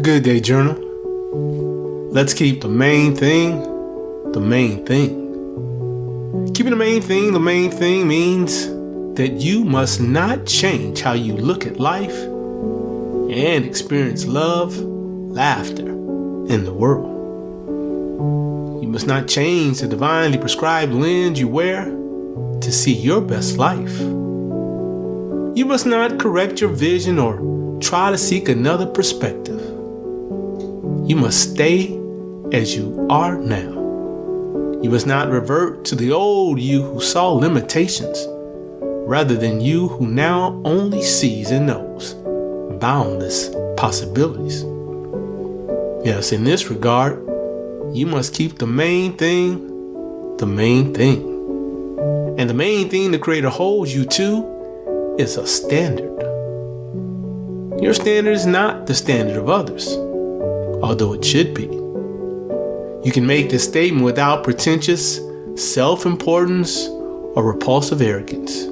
Good day, journal. Let's keep the main thing the main thing. Keeping the main thing means that you must not change how you look at life and experience love, laughter in the world. You must not change the divinely prescribed lens you wear to see your best life. You must not correct your vision or try to seek another perspective. You must stay as you are now. You must not revert to the old you who saw limitations, rather than you who now only sees and knows boundless possibilities. Yes, in this regard, you must keep the main thing the main thing. And the main thing the Creator holds you to is a standard. Your standard is not the standard of others, although it should be. You can make this statement without pretentious self-importance or repulsive arrogance.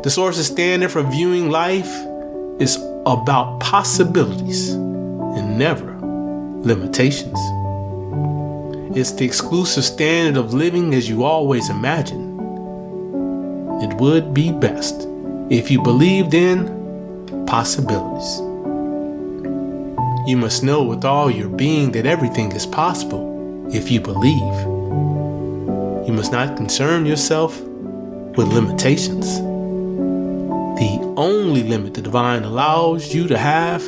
The source's standard for viewing life is about possibilities and never limitations. It's the exclusive standard of living as you always imagined. It would be best if you believed in possibilities. You must know with all your being that everything is possible if you believe. You must not concern yourself with limitations. The only limit the divine allows you to have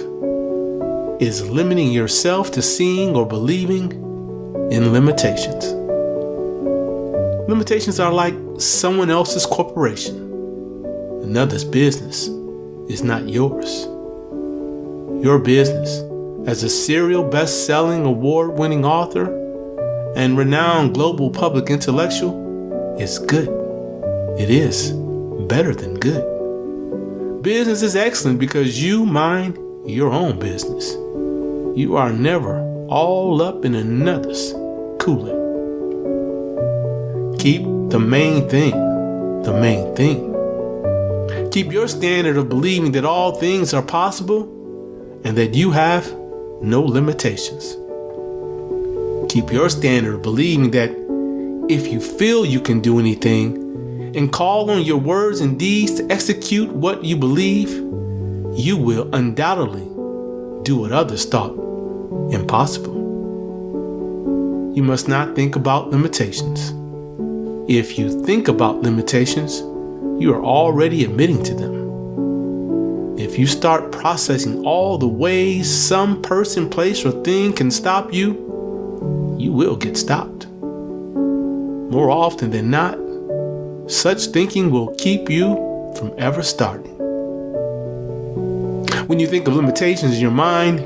is limiting yourself to seeing or believing in limitations. Limitations are like someone else's corporation. Another's business is not yours. Your business as a serial best-selling, award-winning author and renowned global public intellectual is good. It is better than good. Business is excellent because you mind your own business. You are never all up in another's Kool-Aid. Keep the main thing the main thing. Keep your standard of believing that all things are possible and that you have no limitations. Keep your standard of believing that if you feel you can do anything and call on your words and deeds to execute what you believe, you will undoubtedly do what others thought impossible. You must not think about limitations. If you think about limitations, you are already admitting to them. If you start processing all the ways some person, place, or thing can stop you, you will get stopped. More often than not, such thinking will keep you from ever starting. When you think of limitations in your mind,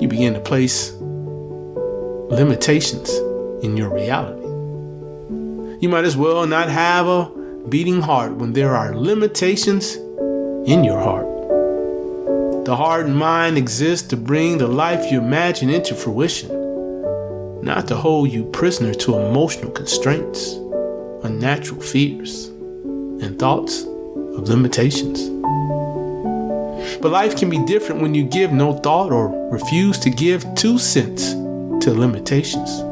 you begin to place limitations in your reality. You might as well not have a beating heart when there are limitations in your heart. The heart and mind exist to bring the life you imagine into fruition, not to hold you prisoner to emotional constraints, unnatural fears, and thoughts of limitations. But life can be different when you give no thought or refuse to give 2 cents to limitations.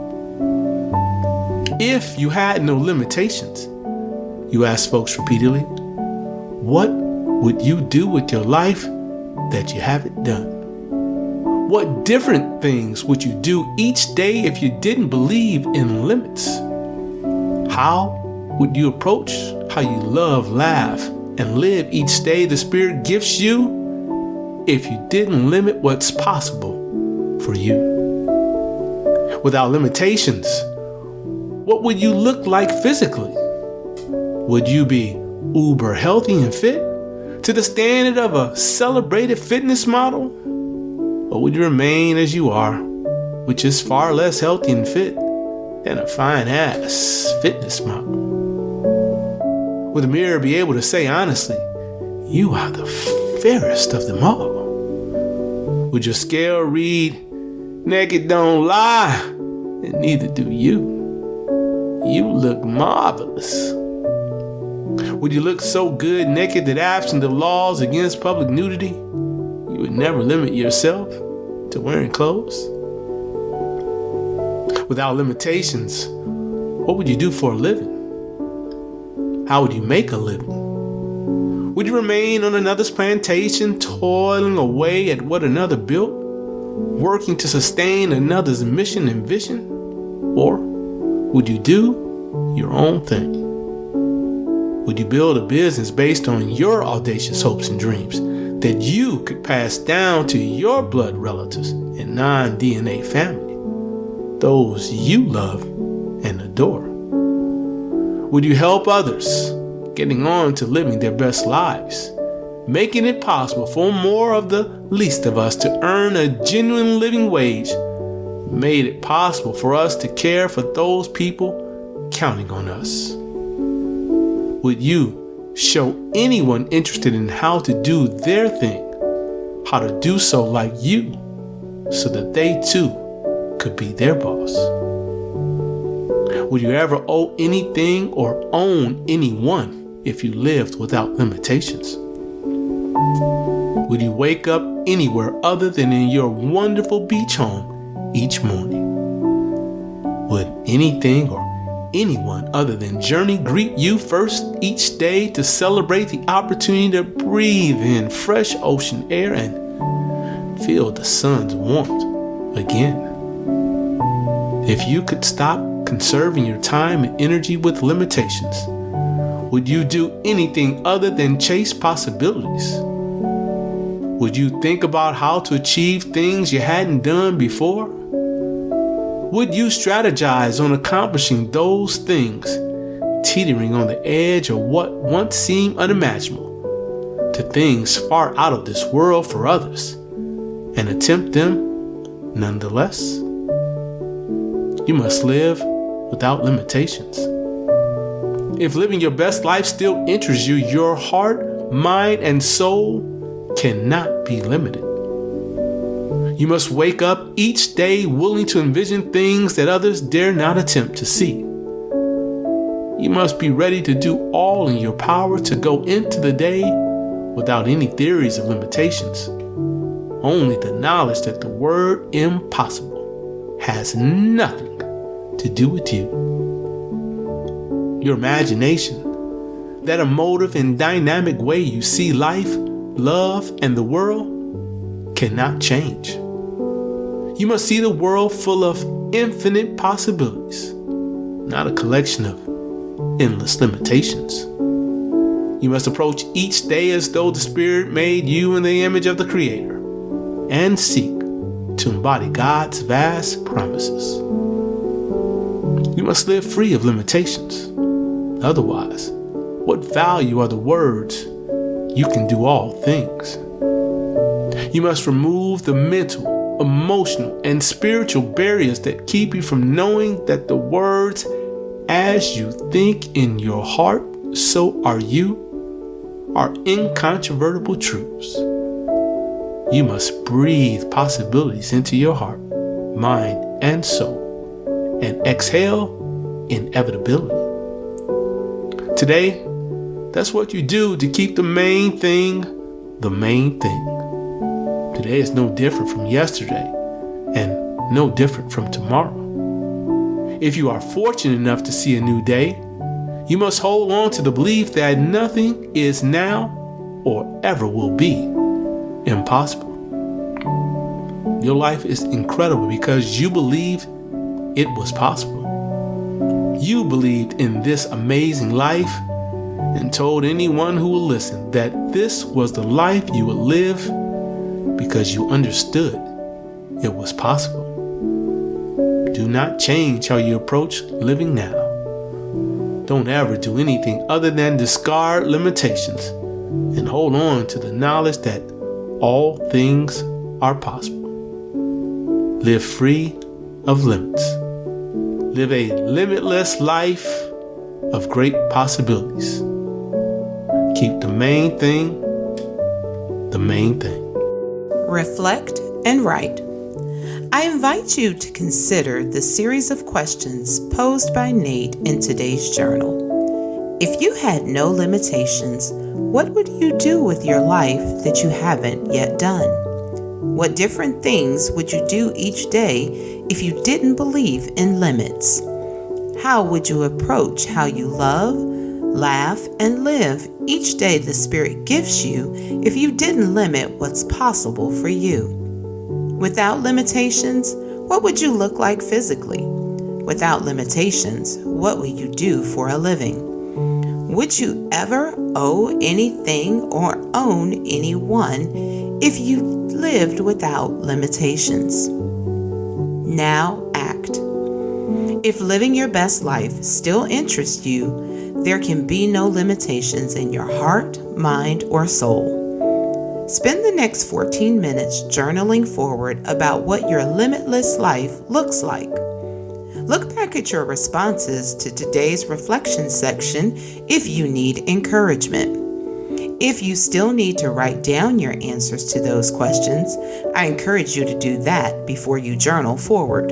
If you had no limitations, you ask folks repeatedly, what would you do with your life that you haven't done? What different things would you do each day if you didn't believe in limits? How would you approach how you love, laugh, and live each day the Spirit gives you if you didn't limit what's possible for you? Without limitations, what would you look like physically? Would you be uber healthy and fit to the standard of a celebrated fitness model? Or would you remain as you are, which is far less healthy and fit than a fine-ass fitness model? Would the mirror be able to say honestly, you are the fairest of them all? Would your scale read, naked don't lie, and neither do you? You look marvelous. Would you look so good naked that absent of laws against public nudity, you would never limit yourself to wearing clothes? Without limitations, what would you do for a living? How would you make a living? Would you remain on another's plantation, toiling away at what another built, working to sustain another's mission and vision? Or would you do your own thing? Would you build a business based on your audacious hopes and dreams that you could pass down to your blood relatives and non-DNA family, those you love and adore? Would you help others getting on to living their best lives, making it possible for more of the least of us to earn a genuine living wage, made it possible for us to care for those people counting on us? Would you show anyone interested in how to do their thing, how to do so like you, so that they too could be their boss? Would you ever owe anything or own anyone if you lived without limitations? Would you wake up anywhere other than in your wonderful beach home each morning? Would anything or anyone other than journey greet you first each day to celebrate the opportunity to breathe in fresh ocean air and feel the sun's warmth again? If you could stop conserving your time and energy with limitations, would you do anything other than chase possibilities? Would you think about how to achieve things you hadn't done before? Would you strategize on accomplishing those things, teetering on the edge of what once seemed unimaginable, to things far out of this world for others, and attempt them nonetheless? You must live without limitations. If living your best life still interests you, your heart, mind, and soul cannot be limited. You must wake up each day willing to envision things that others dare not attempt to see. You must be ready to do all in your power to go into the day without any theories of limitations, only the knowledge that the word impossible has nothing to do with you. Your imagination, that emotive and dynamic way you see life, love, and the world, cannot change. You must see the world full of infinite possibilities, not a collection of endless limitations. You must approach each day as though the Spirit made you in the image of the Creator and seek to embody God's vast promises. You must live free of limitations. Otherwise, what value are the words, "You can do all things"? You must remove the mental, emotional, and spiritual barriers that keep you from knowing that the words, "As you think in your heart, so are you," are incontrovertible truths. You must breathe possibilities into your heart, mind, and soul, and exhale inevitability. Today, that's what you do to keep the main thing the main thing. Today is no different from yesterday and no different from tomorrow. If you are fortunate enough to see a new day, you must hold on to the belief that nothing is now or ever will be impossible. Your life is incredible because you believed it was possible. You believed in this amazing life and told anyone who will listen that this was the life you would live because you understood it was possible. Do not change how you approach living now. Don't ever do anything other than discard limitations and hold on to the knowledge that all things are possible. Live free of limits. Live a limitless life of great possibilities. Keep the main thing the main thing. Reflect and write. I invite you to consider the series of questions posed by Nate in today's journal. If you had no limitations, what would you do with your life that you haven't yet done? What different things would you do each day if you didn't believe in limits? How would you approach how you love, laugh, and live each day the Spirit gives you if you didn't limit what's possible for you? Without limitations, what would you look like physically? Without limitations, what would you do for a living? Would you ever owe anything or own anyone if you lived without limitations? Now act. If living your best life still interests you, there can be no limitations in your heart, mind, or soul. Spend the next 14 minutes journaling forward about what your limitless life looks like. Look back at your responses to today's reflection section if you need encouragement. If you still need to write down your answers to those questions, I encourage you to do that before you journal forward.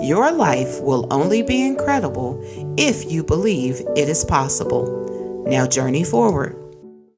Your life will only be incredible if you believe it is possible. Now journey forward.